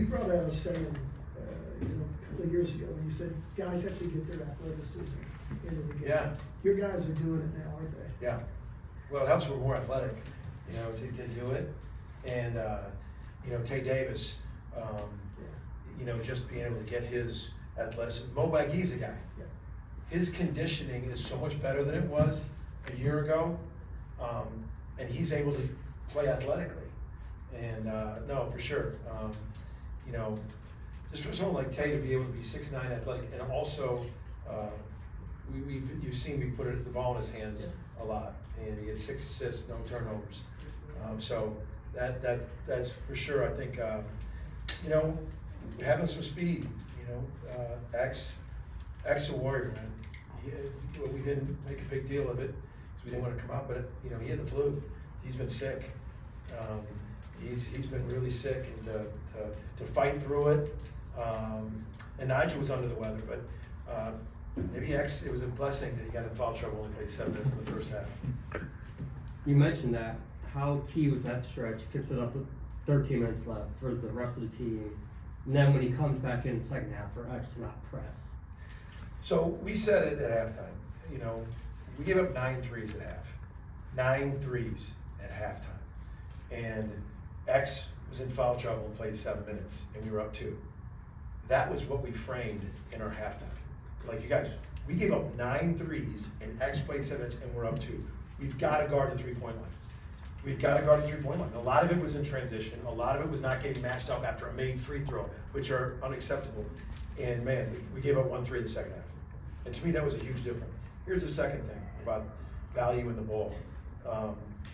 brought out a saying, a couple of years ago when you said guys have to get their athleticism into the game. Yeah. Your guys are doing it now, aren't they? Yeah. Well, it helps we're more athletic, to do it. And, Tay Davis, just being able to get his athleticism. Mo Bagui's a guy. Yeah. His conditioning is so much better than it was a year ago, and he's able to play athletically. And no, for sure. Just for someone like Tay to be able to be 6'9" athletic, and also you've seen me put the ball in his hands a lot, and he had 6 assists, no turnovers. So that's for sure. I think having some speed. X a warrior, man. We didn't make a big deal of it because we didn't want to come out, but he had the flu. He's been sick. He's been really sick, and to fight through it. And Nigel was under the weather, but maybe X. It was a blessing that he got in foul trouble and played 7 minutes in the first half. You mentioned that. How key was that stretch? Picks it up with 13 minutes left for the rest of the team. And then when he comes back in the second half for X to not press. So we said it at halftime. We gave up 9 threes at half. 9 threes at halftime. And X was in foul trouble and played 7 minutes, and we were up 2. That was what we framed in our halftime. Like, you guys, we gave up 9 threes, and X played 7 minutes, and we're up 2. We've got to guard the three-point line. We've got to guard the three-point line. A lot of it was in transition. A lot of it was not getting matched up after a made free throw, which are unacceptable. And man, we gave up 1 3 in the second half. And to me, that was a huge difference. Here's the second thing about value in the ball.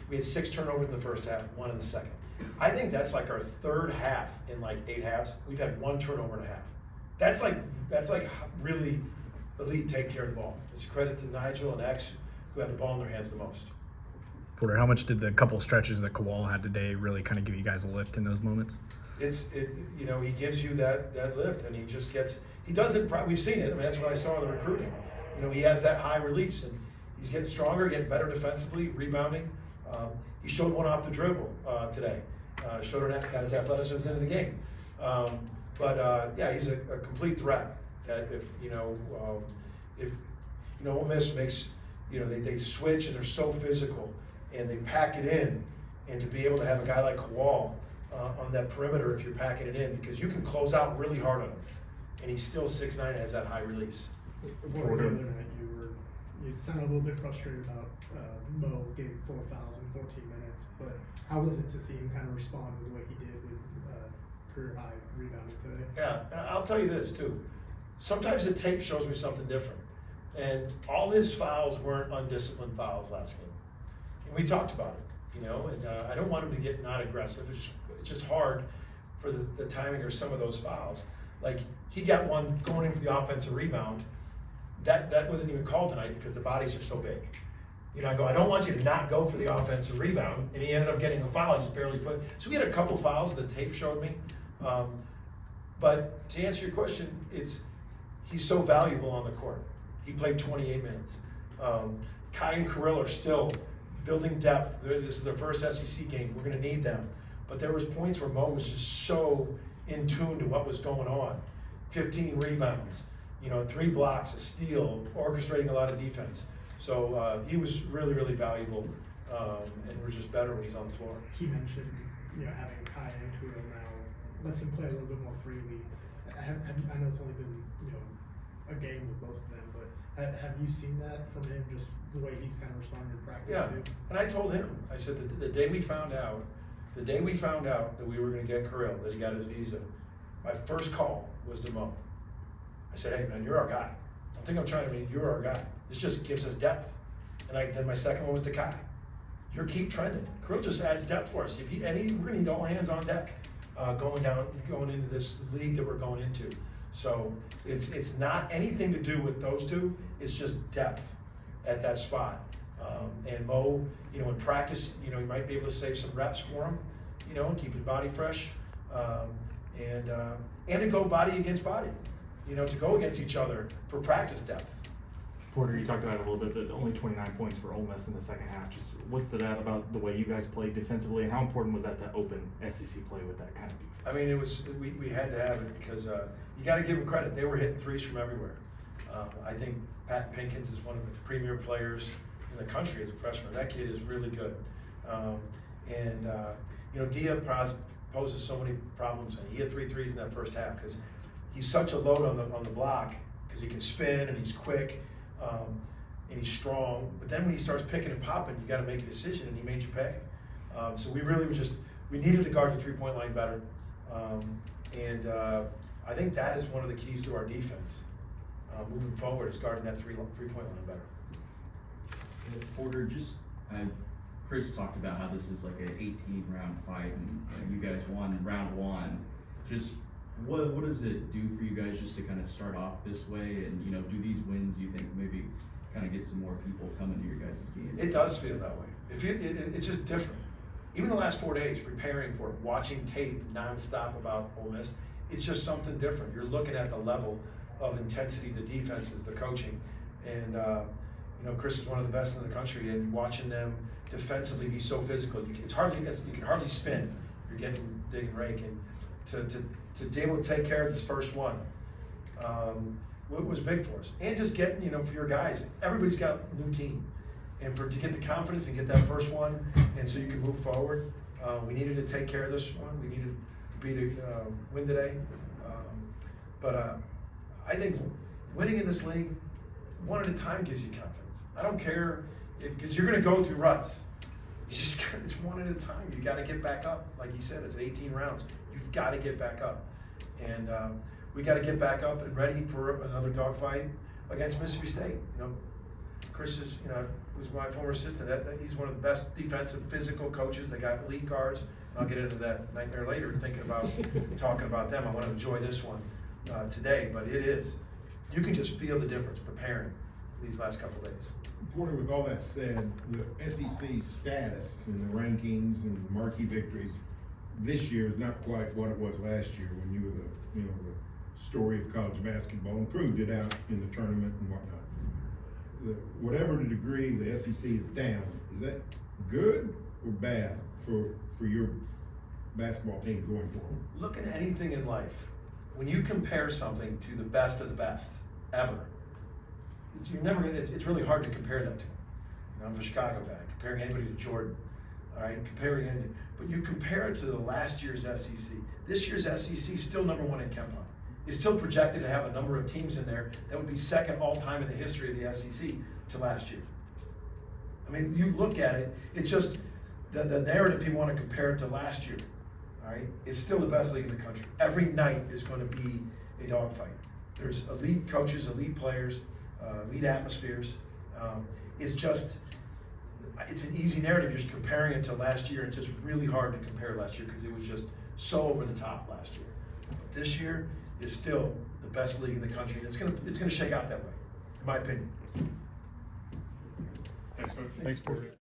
We had 6 turnovers in the first half, 1 in the second. I think that's like our third half in like 8 halves. We've had 1 turnover and a half. That's like really elite taking care of the ball. It's a credit to Nigel and X, who have the ball in their hands the most. Porter, how much did the couple stretches that Kawal had today really kind of give you guys a lift in those moments? He gives you that lift, and he does it. We've seen it. I mean, that's what I saw in the recruiting. He has that high release, and he's getting stronger, getting better defensively, rebounding. He showed one off the dribble today. Got his athleticism into the game. He's a complete threat. That if Ole Miss makes, they switch and they're so physical and they pack it in, and to be able to have a guy like Kawal on that perimeter, if you're packing it in, because you can close out really hard on him, and he's still 6'9" and has that high release. The other night you sounded a little bit frustrated about Mo getting 4 fouls in 14 minutes, but how was it to see him kind of respond the way he did with career high rebounding today? Yeah, and I'll tell you this too. Sometimes the tape shows me something different, and all his fouls weren't undisciplined fouls last game. And we talked about it, and I don't want him to get not aggressive. It's just hard for the timing or some of those fouls. Like, he got one going in for the offensive rebound. That wasn't even called tonight because the bodies are so big. I don't want you to not go for the offensive rebound, and he ended up getting a foul. He just barely put. So we had a couple fouls the tape showed me. But to answer your question, he's so valuable on the court. He played 28 minutes. Kai and Kirill are still building depth. This is their first SEC game. We're going to need them. But there was points where Mo was just so in tune to what was going on. 15 rebounds, 3 blocks, a steal, orchestrating a lot of defense. So he was really, really valuable, and we're just better when he's on the floor. He mentioned, having Kai and Kirill now lets him play a little bit more freely. I know it's only been, a game with both of them, but have you seen that from him, just the way he's kind of responding in practice too? And I told him, I said that the day we found out that we were going to get Kirill, that he got his visa, my first call was to Mo. I said, hey man, you're our guy. Don't think I'm trying to be, you're our guy. This just gives us depth. And then my second one was to Kai. You keep trending. Kirill just adds depth for us. We're going to need all hands on deck going into this league that we're going into. So it's not anything to do with those two. It's just depth at that spot. And Mo, in practice, you might be able to save some reps for him, and keep his body fresh, and to go body against body, to go against each other for practice depth. Porter, you talked about it a little bit, but only 29 points for Ole Miss in the second half. Just what stood out about the way you guys played defensively, and how important was that to open SEC play with that kind of defense? I mean, it was we had to have it because you got to give them credit. They were hitting threes from everywhere. I think Pat Pinkins is one of the premier players in the country as a freshman. That kid is really good. You know, Dia poses so many problems, and he had 3 threes in that first half because he's such a load on the block because he can spin and he's quick and he's strong. But then when he starts picking and popping, you got to make a decision, and he made you pay. So we really were we needed to guard the 3-point line better, I think that is one of the keys to our defense moving forward is guarding that 3-point line better. Porter, Chris talked about how this is like an 18-round fight, and you guys won round 1. Just what does it do for you guys just to kind of start off this way, and do these wins you think maybe kind of get some more people coming to your guys' games? It does feel that way. It's just different. Even the last 4 days preparing for it, watching tape nonstop about Ole Miss, it's just something different. You're looking at the level of intensity, the defenses, the coaching, and Chris is one of the best in the country, and watching them defensively be so physical, you can hardly spin. You're getting dig and rake, and to be able to take care of this first one was big for us. And just getting for your guys, everybody's got a new team, and to get the confidence and get that first one, and so you can move forward. We needed to take care of this one. We needed to win today, but I think winning in this league, one at a time gives you confidence. I don't care because you're going to go through ruts. It's one at a time. You got to get back up. Like you said, it's 18 rounds. You've got to get back up, and we got to get back up and ready for another dogfight against Mississippi State. Chris is, was my former assistant. He's one of the best defensive, physical coaches. They got elite guards. I'll get into that nightmare later. Thinking about talking about them. I want to enjoy this one today, but it is. You can just feel the difference preparing these last couple of days. Porter, with all that said, the SEC status and the rankings and the marquee victories this year is not quite what it was last year when you were the story of college basketball and proved it out in the tournament and whatnot. Whatever the degree the SEC is down, is that good or bad for your basketball team going forward? Look at anything in life. When you compare something to the best of the best ever, you're never gonna. It's really hard to compare that to. I'm a Chicago guy. Comparing anybody to Jordan, all right? Comparing anything, but you compare it to the last year's SEC. This year's SEC is still number 1 in KenPom. It's still projected to have a number of teams in there that would be second all time in the history of the SEC to last year. I mean, you look at it. It's just the narrative people want to compare it to last year. All right, it's still the best league in the country. Every night is going to be a dogfight. There's elite coaches, elite players, elite atmospheres. It's an easy narrative. You're comparing it to last year. It's just really hard to compare last year because it was just so over the top last year. But this year is still the best league in the country. And it's gonna shake out that way, in my opinion. Thanks, Coach. Thanks, Porter.